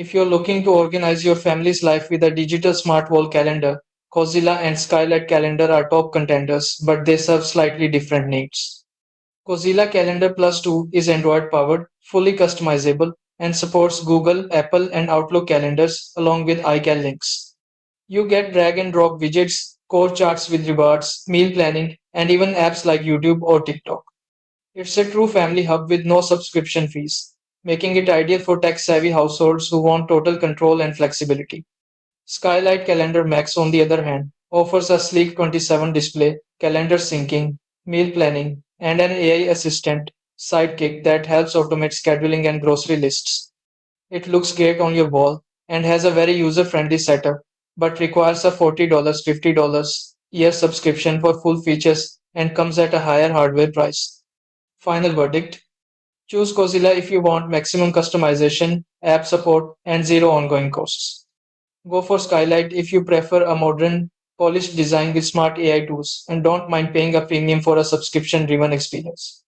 If you're looking to organize your family's life with a digital smart wall calendar, Cozyla and Skylight Calendar are top contenders, but they serve slightly different needs. Cozyla Calendar Plus 2 is Android powered, fully customizable, and supports Google, Apple, and Outlook calendars along with iCal links. You get drag and drop widgets, core charts with rewards, meal planning, and even apps like YouTube or TikTok. It's a true family hub with no subscription fees, making it ideal for tech savvy households who want total control and flexibility. Skylight Calendar Max, on the other hand, offers a sleek 27 display, calendar syncing, meal planning, and an AI assistant sidekick that helps automate scheduling and grocery lists. It looks great on your wall and has a very user friendly setup, but requires a $40 $50 year subscription for full features and comes at a higher hardware price. Final verdict: choose Cozyla if you want maximum customization, app support, and zero ongoing costs. Go for Skylight if you prefer a modern, polished design with smart AI tools and don't mind paying a premium for a subscription driven experience.